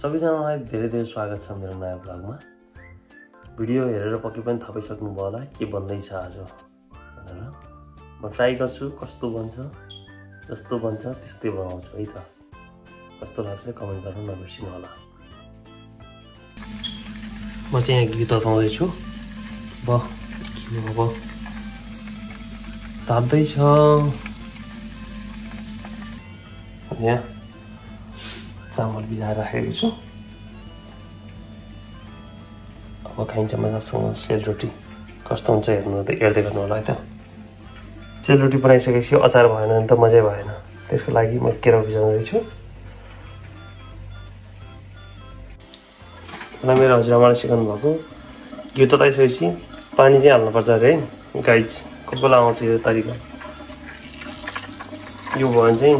सबैजनालाई धेरै धेरै स्वागत छ मेरो नयाँ ब्लगमा। भिडियो हेरेर पक्कै पनि थाहा पाइसक्नुभयो होला के बन्दैछ आज भनेर। म ट्राई गर्छु कस्तो बन्छ, जस्तो बन्छ त्यस्तै बनाउँछु है त। कस्तो लाग्छ कमेन्ट गर्न नबिर्सिनु होला। म चाहिँ यहाँ घी तताउँदै छु। घी अब तात्दैछ। यहाँ चामल भिजाएर राखेको छु। अब खाइन्छ मजासँग सेलरोटी। कस्तो हुन्छ हेर्दै गर्नु होला है त। सेलरोटी बनाइसकेपछि अचार भएन भने त मजै भएन। त्यसको लागि म केरा भिजाउँदैछु। मेरो हजुरआमाले सिकाउनु भएको घिउ तताइसकेपछि पानी चाहिँ हाल्नुपर्छ अरे है गाइज। कोही बेला आउँछ यो तरिका। यो भयो भने चाहिँ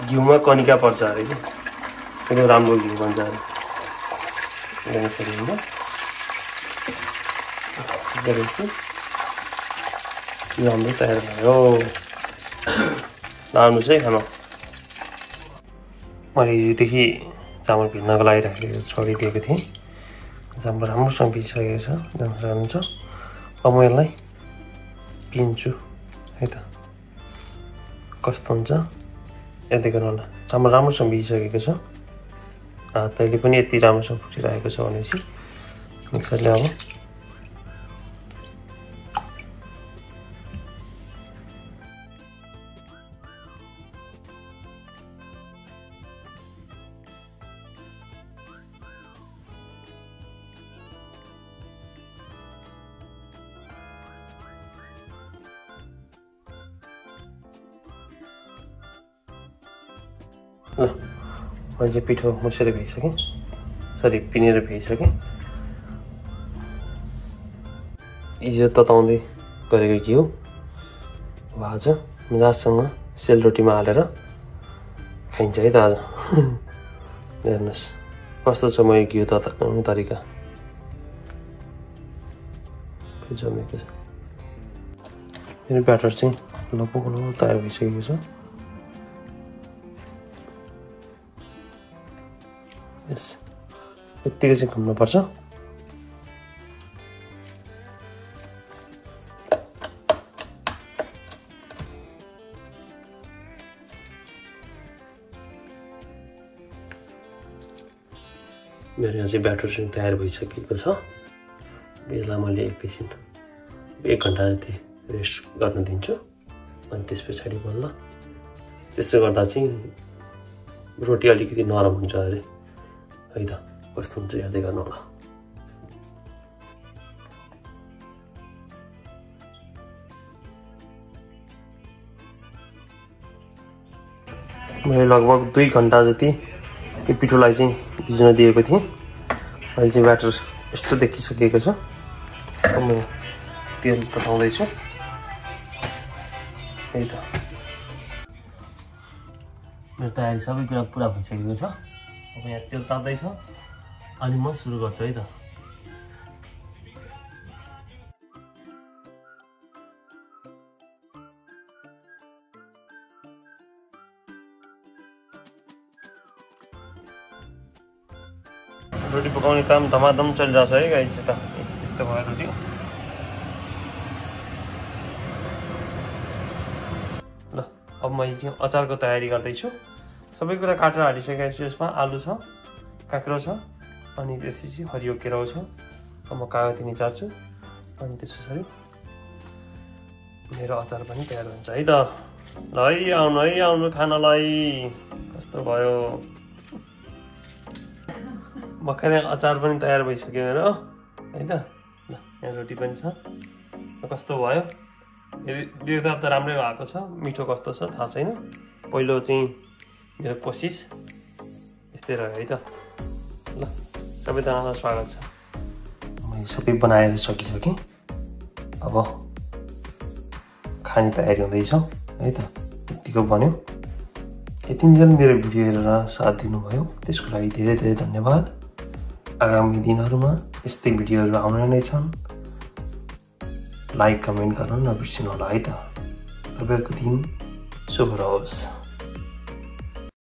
घिउमा कनिका पर्छ अरे कि एकदम राम्रो घिउ बन्छ अरे। राम्रो तयार भयो। लानुहोस् है खानु। मैले हिजोदेखि चामल भिज्नको लागि राखेको छोडिदिएको थिएँ। चामल राम्रोसँग भिजिसकेको छ। जान सक्नुहुन्छ। अब म यसलाई पिन्छु है त। कस्तो हुन्छ यति गर्नु होला। चामल राम्रोसँग भिजिसकेको छ। तैँले पनि यति राम्रोसँग फुटिरहेको छ भनेपछि मिक्सरले अब ल मैले चाहिँ पिठो मुछेर भइसकेँ। सरी पिनेर भइसकेँ। हिजो तताउँदै गरेको घिउ अब आज मजासँग सेलरोटीमा हालेर खाइन्छ है त आज। हेर्नुहोस् कस्तो छ मैले घिउ तताउने तरिका। जमेको छ। मेरो ब्याटर चाहिँ लगभग तयार भइसकेको छ। यस यत्तिकै चाहिँ घुम्नुपर्छ। मेरो यहाँ चाहिँ ब्याटर चाहिँ तयार भइसकेको छ। यसलाई मैले एकैछिन 1 घन्टा जति रेस्ट गर्न दिन्छु। अनि त्यस पछाडि बल्ल त्यसो गर्दा चाहिँ रोटी अलिकति नरम हुन्छ अरे है त। कस्तो हुन्छ हेर्दै गर्नु होला। मैले लगभग 2 घन्टा जति यो पिठोलाई चाहिँ भिज्न दिएको थिएँ। अहिले चाहिँ ब्याटर यस्तो देखिसकेको छ। म तेल तताउँदैछु है त। मेरो तयारी सबै कुरा पुरा भइसकेको छ। अब यहाँ तेल तात्दैछ। अनि म सुरु गर्छु है त। रोटी पकाउने काम धमाधम चलिरहेछ है गाइस। त यस्तो भयो रोटी। ल अब मैले चाहिँ अचारको तयारी गर्दैछु। सबै कुरा काटेर हालिसकेको छु। यसमा आलु छ, काँक्रो छ, अनि त्यसपछि हरियो केराउ छ। अब म कागती निचार्छु। अनि त्यस पछाडि मेरो अचार पनि तयार हुन्छ है त। ल है आउनु खानलाई। कस्तो भयो भर्खरै अचार पनि तयार भइसक्यो मेरो है त। ल यहाँ रोटी पनि छ। कस्तो भयो देख्दा त राम्रै भएको छ। मिठो कस्तो छ थाहा छैन। पहिलो चाहिँ मेरो कोसिस यस्तै रह्यो है त। ल सबैजनालाई स्वागत छ। मैले सबै बनाएर सकिसकेँ। अब खाने तयारी हुँदैछ है त। यतिको बन्यो। यतिन्जेल मेरो भिडियो हेरेर साथ दिनुभयो त्यसको लागि धेरै धेरै धन्यवाद। आगामी दिनहरूमा यस्तै भिडियोहरू आउने नै छन्। लाइक कमेन्ट गर्न नबिर्सिनु होला है त। तपाईँहरूको दिन शुभ रहोस्।